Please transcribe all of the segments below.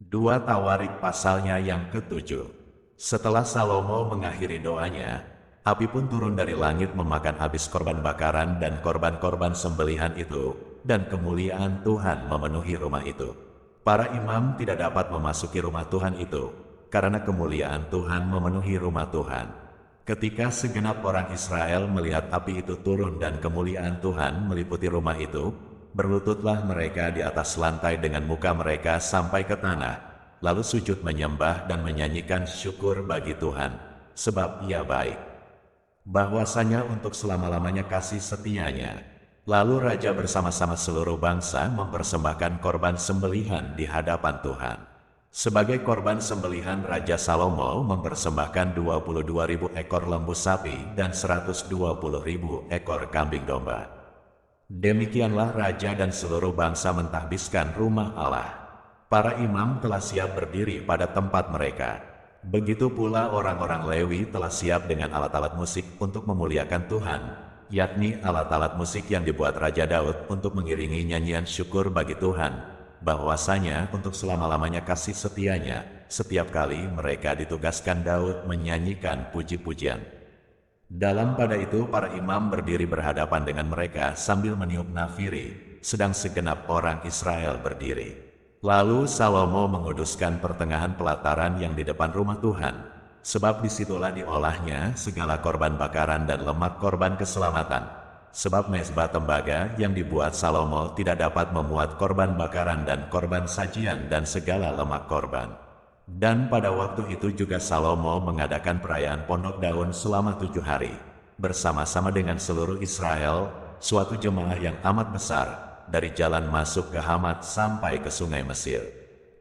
2 Tawarik pasalnya yang ketujuh. Setelah Salomo mengakhiri doanya, api pun turun dari langit memakan habis korban bakaran dan korban-korban sembelihan itu, dan kemuliaan Tuhan memenuhi rumah itu. Para imam tidak dapat memasuki rumah Tuhan itu, karena kemuliaan Tuhan memenuhi rumah Tuhan. Ketika segenap orang Israel melihat api itu turun dan kemuliaan Tuhan meliputi rumah itu, berlututlah mereka di atas lantai dengan muka mereka sampai ke tanah, lalu sujud menyembah dan menyanyikan syukur bagi Tuhan, sebab Ia baik. Bahwasanya untuk selama-lamanya kasih setianya. Lalu Raja bersama-sama seluruh bangsa mempersembahkan korban sembelihan di hadapan Tuhan. Sebagai korban sembelihan, Raja Salomo mempersembahkan 22.000 ekor lembu sapi dan 120.000 ekor kambing domba. Demikianlah Raja dan seluruh bangsa mentahbiskan rumah Allah. Para imam telah siap berdiri pada tempat mereka. Begitu pula orang-orang Lewi telah siap dengan alat-alat musik untuk memuliakan Tuhan, yakni alat-alat musik yang dibuat Raja Daud untuk mengiringi nyanyian syukur bagi Tuhan. Bahwasanya untuk selama-lamanya kasih setianya, setiap kali mereka ditugaskan Daud menyanyikan puji-pujian. Dalam pada itu para imam berdiri berhadapan dengan mereka sambil meniup nafiri, sedang segenap orang Israel berdiri. Lalu Salomo menguduskan pertengahan pelataran yang di depan rumah Tuhan, sebab disitulah diolahnya segala korban bakaran dan lemak korban keselamatan. Sebab mezbah tembaga yang dibuat Salomo tidak dapat memuat korban bakaran dan korban sajian dan segala lemak korban. Dan pada waktu itu juga Salomo mengadakan perayaan Pondok Daun selama 7 hari, bersama-sama dengan seluruh Israel, suatu jemaah yang amat besar, dari jalan masuk ke Hamat sampai ke sungai Mesir.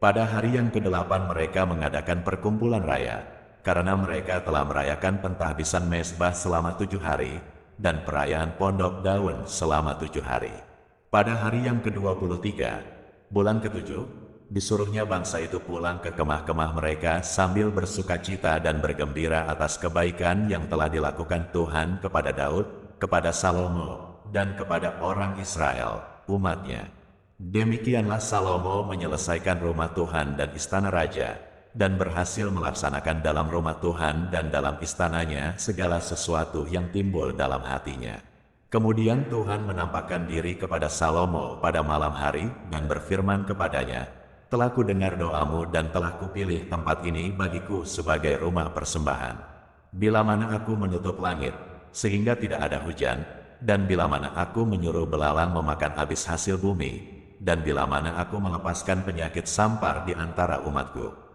Pada hari yang ke-8 mereka mengadakan perkumpulan raya, karena mereka telah merayakan pentahbisan mezbah selama 7 hari, dan perayaan Pondok Daun selama 7 hari. Pada hari yang ke-23, bulan ke-7, disuruhnya bangsa itu pulang ke kemah-kemah mereka sambil bersukacita dan bergembira atas kebaikan yang telah dilakukan Tuhan kepada Daud, kepada Salomo, dan kepada orang Israel, umatnya. Demikianlah Salomo menyelesaikan rumah Tuhan dan istana raja, dan berhasil melaksanakan dalam rumah Tuhan dan dalam istananya segala sesuatu yang timbul dalam hatinya. Kemudian Tuhan menampakkan diri kepada Salomo pada malam hari dan berfirman kepadanya, "Telah kudengar doamu dan telah kupilih tempat ini bagiku sebagai rumah persembahan. Bila mana aku menutup langit, sehingga tidak ada hujan, dan bila mana aku menyuruh belalang memakan habis hasil bumi, dan bila mana aku melepaskan penyakit sampar di antara umatku.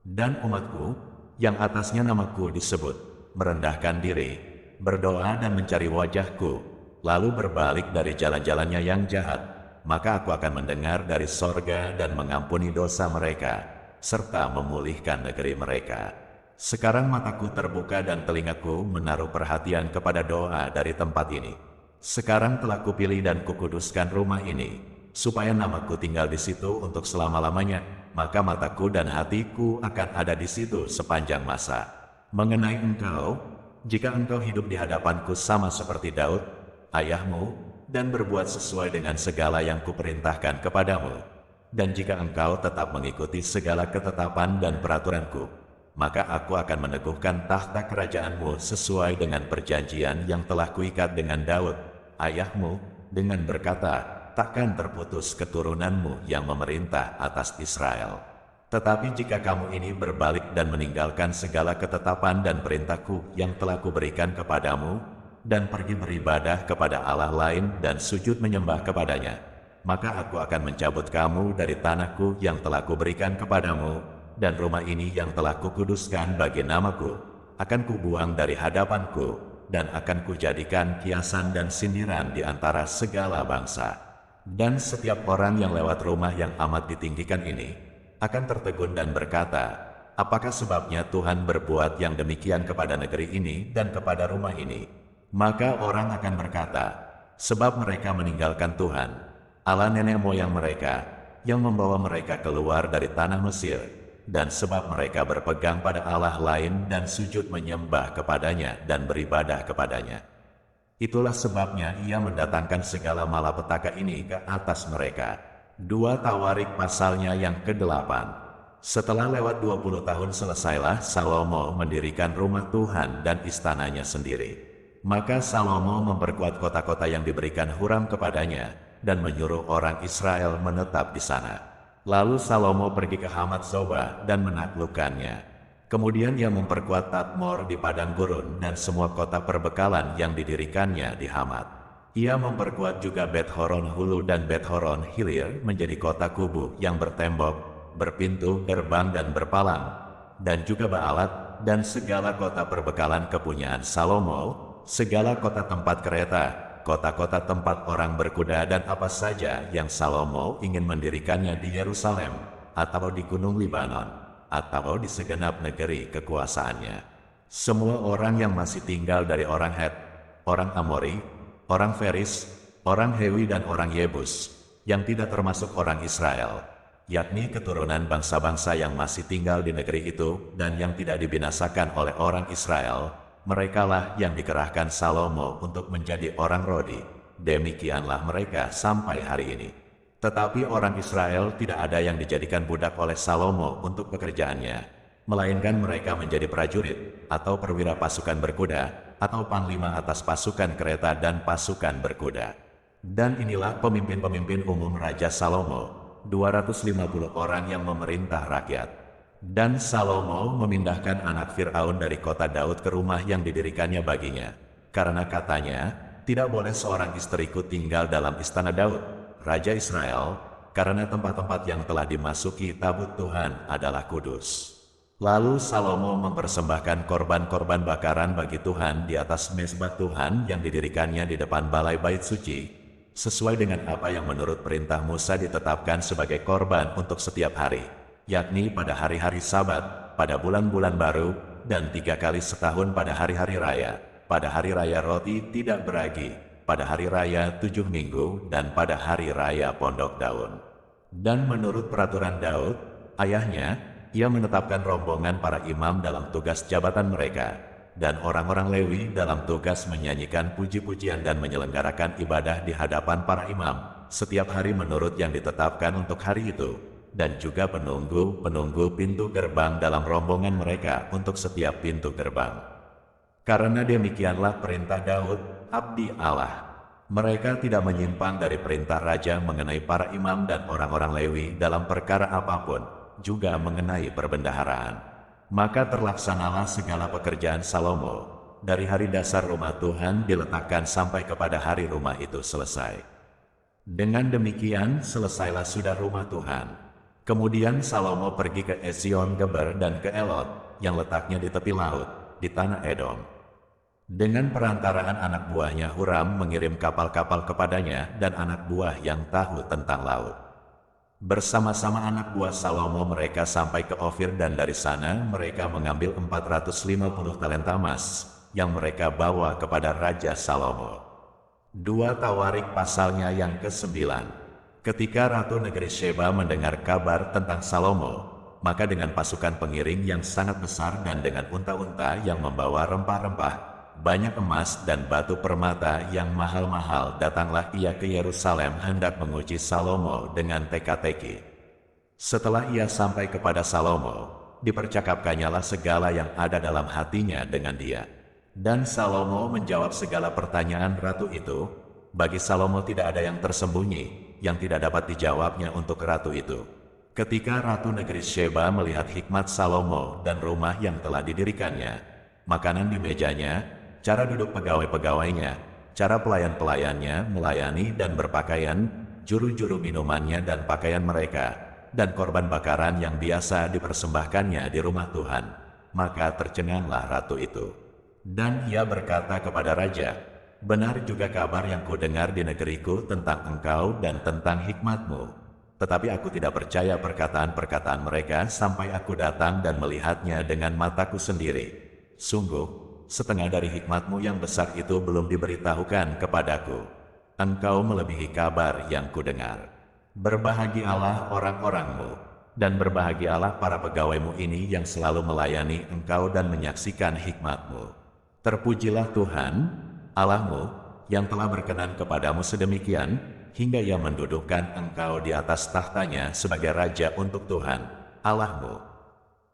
Dan umatku, yang atasnya namaku disebut, merendahkan diri, berdoa dan mencari wajahku, lalu berbalik dari jalan-jalannya yang jahat, maka aku akan mendengar dari sorga dan mengampuni dosa mereka, serta memulihkan negeri mereka. Sekarang mataku terbuka dan telingaku menaruh perhatian kepada doa dari tempat ini. Sekarang telah kupilih dan kukuduskan rumah ini, supaya namaku tinggal di situ untuk selama-lamanya, maka mataku dan hatiku akan ada di situ sepanjang masa. Mengenai engkau, jika engkau hidup di hadapanku sama seperti Daud, ayahmu, dan berbuat sesuai dengan segala yang kuperintahkan kepadamu, dan jika engkau tetap mengikuti segala ketetapan dan peraturanku, maka aku akan meneguhkan tahta kerajaanmu sesuai dengan perjanjian yang telah kuikat dengan Daud, ayahmu, dengan berkata, takkan terputus keturunanmu yang memerintah atas Israel. Tetapi jika kamu ini berbalik dan meninggalkan segala ketetapan dan perintahku yang telah kuberikan kepadamu, dan pergi beribadah kepada Allah lain dan sujud menyembah kepadanya, maka aku akan mencabut kamu dari tanahku yang telah kuberikan kepadamu, dan rumah ini yang telah kukuduskan bagi namaku, akan kubuang dari hadapanku, dan akan kujadikan kiasan dan sindiran di antara segala bangsa. Dan setiap orang yang lewat rumah yang amat ditinggikan ini, akan tertegun dan berkata, apakah sebabnya Tuhan berbuat yang demikian kepada negeri ini dan kepada rumah ini? Maka orang akan berkata, sebab mereka meninggalkan Tuhan, Allah nenek moyang mereka, yang membawa mereka keluar dari tanah Mesir, dan sebab mereka berpegang pada Allah lain dan sujud menyembah kepadanya dan beribadah kepadanya. Itulah sebabnya ia mendatangkan segala malapetaka ini ke atas mereka. 2 Tawarik pasalnya yang ke-8. Setelah lewat 20 tahun selesailah Salomo mendirikan rumah Tuhan dan istananya sendiri. Maka Salomo memperkuat kota-kota yang diberikan Huram kepadanya, dan menyuruh orang Israel menetap di sana. Lalu Salomo pergi ke Hamat Zoba dan menaklukkannya. Kemudian ia memperkuat Tadmor di padang gurun dan semua kota perbekalan yang didirikannya di Hamat. Ia memperkuat juga Bet-horon Hulu dan Bet-horon Hilir menjadi kota kubu yang bertembok, berpintu, gerbang dan berpalang, dan juga Baalat dan segala kota perbekalan kepunyaan Salomo, segala kota tempat kereta, kota-kota tempat orang berkuda dan apa saja yang Salomo ingin mendirikannya di Yerusalem, atau di Gunung Libanon, atau di segenap negeri kekuasaannya. Semua orang yang masih tinggal dari orang Het, orang Amori, orang Feris, orang Hewi dan orang Yebus, yang tidak termasuk orang Israel, yakni keturunan bangsa-bangsa yang masih tinggal di negeri itu dan yang tidak dibinasakan oleh orang Israel, merekalah yang dikerahkan Salomo untuk menjadi orang Rodi. Demikianlah mereka sampai hari ini. Tetapi orang Israel tidak ada yang dijadikan budak oleh Salomo untuk pekerjaannya, melainkan mereka menjadi prajurit, atau perwira pasukan berkuda, atau panglima atas pasukan kereta dan pasukan berkuda. Dan inilah pemimpin-pemimpin umum Raja Salomo, 250 orang yang memerintah rakyat. Dan Salomo memindahkan anak Fir'aun dari kota Daud ke rumah yang didirikannya baginya, karena katanya, tidak boleh seorang istriku tinggal dalam istana Daud, Raja Israel, karena tempat-tempat yang telah dimasuki tabut Tuhan adalah kudus. Lalu Salomo mempersembahkan korban-korban bakaran bagi Tuhan di atas mezbah Tuhan yang didirikannya di depan balai bait suci, sesuai dengan apa yang menurut perintah Musa ditetapkan sebagai korban untuk setiap hari, yakni pada hari-hari Sabat, pada bulan-bulan baru, dan 3 kali setahun pada hari-hari raya, pada hari raya roti tidak beragi, pada hari raya 7 minggu, dan pada hari raya pondok daun. Dan menurut peraturan Daud, ayahnya, ia menetapkan rombongan para imam dalam tugas jabatan mereka, dan orang-orang Lewi dalam tugas menyanyikan puji-pujian dan menyelenggarakan ibadah di hadapan para imam, setiap hari menurut yang ditetapkan untuk hari itu, dan juga penunggu-penunggu pintu gerbang dalam rombongan mereka untuk setiap pintu gerbang. Karena demikianlah perintah Daud, abdi Allah. Mereka tidak menyimpang dari perintah raja mengenai para imam dan orang-orang Lewi dalam perkara apapun, juga mengenai perbendaharaan. Maka terlaksanalah segala pekerjaan Salomo, dari hari dasar rumah Tuhan diletakkan sampai kepada hari rumah itu selesai. Dengan demikian selesailah sudah rumah Tuhan. Kemudian Salomo pergi ke Ezion Geber dan ke Elot, yang letaknya di tepi laut, di tanah Edom. Dengan perantaraan anak buahnya Huram mengirim kapal-kapal kepadanya dan anak buah yang tahu tentang laut. Bersama-sama anak buah Salomo mereka sampai ke Ofir dan dari sana mereka mengambil 450 talenta emas yang mereka bawa kepada Raja Salomo. 2 Tawarik pasalnya yang ke-9. Ketika Ratu Negeri Sheba mendengar kabar tentang Salomo, maka dengan pasukan pengiring yang sangat besar dan dengan unta-unta yang membawa rempah-rempah, banyak emas dan batu permata yang mahal-mahal, datanglah ia ke Yerusalem hendak menguji Salomo dengan teka-teki. Setelah ia sampai kepada Salomo, dipercakapkannyalah segala yang ada dalam hatinya dengan dia. Dan Salomo menjawab segala pertanyaan ratu itu. Bagi Salomo tidak ada yang tersembunyi, yang tidak dapat dijawabnya untuk ratu itu. Ketika Ratu Negeri Sheba melihat hikmat Salomo dan rumah yang telah didirikannya, makanan di mejanya, cara duduk pegawai-pegawainya, cara pelayan-pelayannya melayani dan berpakaian, juru-juru minumannya dan pakaian mereka, dan korban bakaran yang biasa dipersembahkannya di rumah Tuhan, maka tercenganglah ratu itu. Dan ia berkata kepada raja, "Benar juga kabar yang kudengar di negeriku tentang engkau dan tentang hikmatmu, tetapi aku tidak percaya perkataan-perkataan mereka sampai aku datang dan melihatnya dengan mataku sendiri. Sungguh, setengah dari hikmatmu yang besar itu belum diberitahukan kepadaku. Engkau melebihi kabar yang kudengar. Berbahagialah orang-orangmu, dan berbahagialah para pegawaimu ini yang selalu melayani engkau dan menyaksikan hikmatmu. Terpujilah Tuhan, Allahmu, yang telah berkenan kepadamu sedemikian, hingga ia mendudukkan engkau di atas tahtanya sebagai raja untuk Tuhan, Allahmu.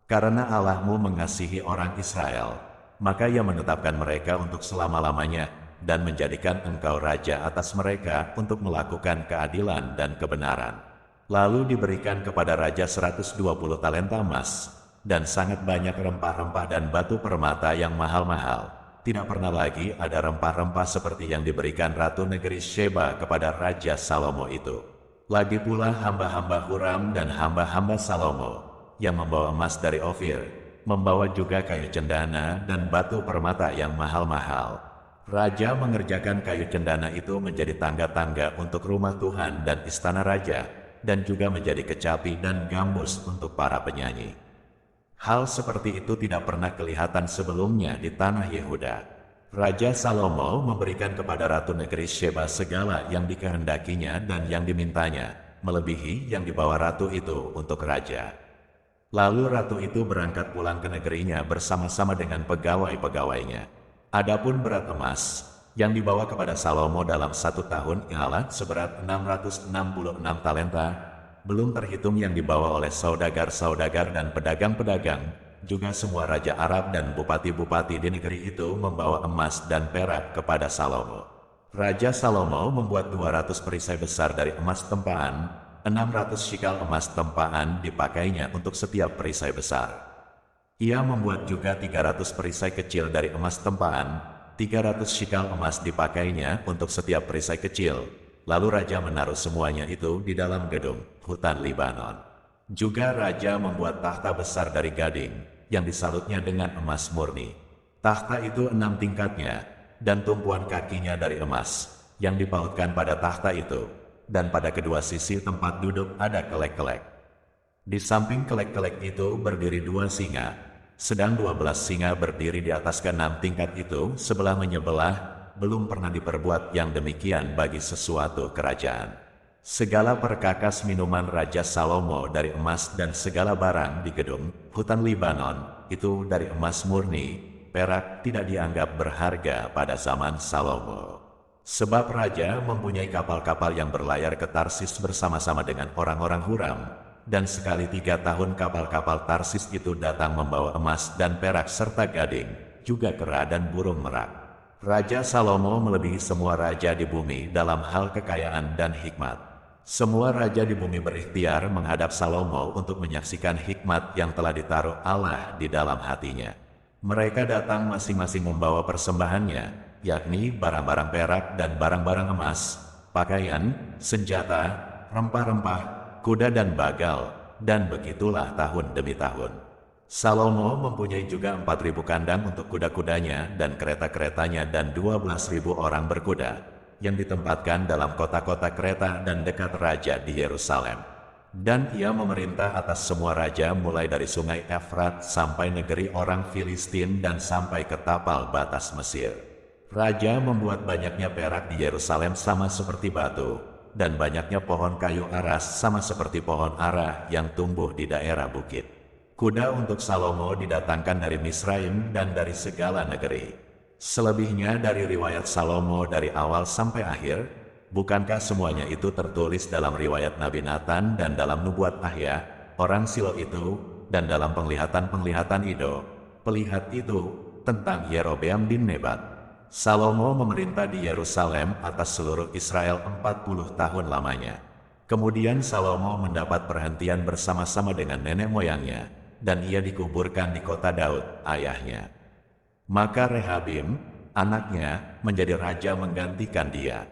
Karena Allahmu mengasihi orang Israel, maka Ia menetapkan mereka untuk selama-lamanya dan menjadikan engkau raja atas mereka untuk melakukan keadilan dan kebenaran. Lalu diberikan kepada raja 120 talenta emas, dan sangat banyak rempah-rempah dan batu permata yang mahal-mahal. Tidak pernah lagi ada rempah-rempah seperti yang diberikan ratu negeri Sheba kepada Raja Salomo itu. Lagi pula hamba-hamba Huram dan hamba-hamba Salomo yang membawa emas dari Ofir, membawa juga kayu cendana dan batu permata yang mahal-mahal. Raja mengerjakan kayu cendana itu menjadi tangga-tangga untuk rumah Tuhan dan istana raja, dan juga menjadi kecapi dan gambus untuk para penyanyi. Hal seperti itu tidak pernah kelihatan sebelumnya di tanah Yehuda. Raja Salomo memberikan kepada ratu negeri Sheba segala yang dikehendakinya dan yang dimintanya, melebihi yang dibawa ratu itu untuk raja. Lalu ratu itu berangkat pulang ke negerinya bersama-sama dengan pegawai-pegawainya. Adapun berat emas yang dibawa kepada Salomo dalam 1 tahun ialah seberat 666 talenta, belum terhitung yang dibawa oleh saudagar-saudagar dan pedagang-pedagang. Juga semua raja Arab dan bupati-bupati di negeri itu membawa emas dan perak kepada Salomo. Raja Salomo membuat 200 perisai besar dari emas tempaan, 600 shikal emas tempaan dipakainya untuk setiap perisai besar. Ia membuat juga 300 perisai kecil dari emas tempaan, 300 shikal emas dipakainya untuk setiap perisai kecil. Lalu raja menaruh semuanya itu di dalam gedung hutan Libanon. Juga raja membuat tahta besar dari gading yang disalutnya dengan emas murni. Tahta itu 6 tingkatnya, dan tumpuan kakinya dari emas yang dipautkan pada tahta itu. Dan pada kedua sisi tempat duduk ada kelek-kelek. Di samping kelek-kelek itu berdiri 2 singa, sedang 12 singa berdiri di atas ke-6 tingkat itu sebelah menyebelah. Belum pernah diperbuat yang demikian bagi sesuatu kerajaan. Segala perkakas minuman Raja Salomo dari emas dan segala barang di gedung hutan Libanon itu dari emas murni, perak tidak dianggap berharga pada zaman Salomo. Sebab raja mempunyai kapal-kapal yang berlayar ke Tarsis bersama-sama dengan orang-orang Huram, dan sekali 3 tahun kapal-kapal Tarsis itu datang membawa emas dan perak serta gading, juga kera dan burung merak. Raja Salomo melebihi semua raja di bumi dalam hal kekayaan dan hikmat. Semua raja di bumi berikhtiar menghadap Salomo untuk menyaksikan hikmat yang telah ditaruh Allah di dalam hatinya. Mereka datang masing-masing membawa persembahannya, yakni barang-barang perak dan barang-barang emas, pakaian, senjata, rempah-rempah, kuda dan bagal, dan begitulah tahun demi tahun. Salomo mempunyai juga 4.000 kandang untuk kuda-kudanya dan kereta-keretanya dan 12.000 orang berkuda, yang ditempatkan dalam kota-kota kereta dan dekat raja di Yerusalem. Dan ia memerintah atas semua raja mulai dari sungai Efrat sampai negeri orang Filistin dan sampai ke tapal batas Mesir. Raja membuat banyaknya perak di Yerusalem sama seperti batu, dan banyaknya pohon kayu aras sama seperti pohon ara yang tumbuh di daerah bukit. Kuda untuk Salomo didatangkan dari Misraim dan dari segala negeri. Selebihnya dari riwayat Salomo dari awal sampai akhir, bukankah semuanya itu tertulis dalam riwayat Nabi Nathan dan dalam nubuat Ahya, orang Silo itu, dan dalam penglihatan-penglihatan Ido, pelihat itu, tentang Yerobeam bin Nebat. Salomo memerintah di Yerusalem atas seluruh Israel 40 tahun lamanya. Kemudian Salomo mendapat perhentian bersama-sama dengan nenek moyangnya, dan ia dikuburkan di kota Daud, ayahnya. Maka Rehabim, anaknya, menjadi raja menggantikan dia.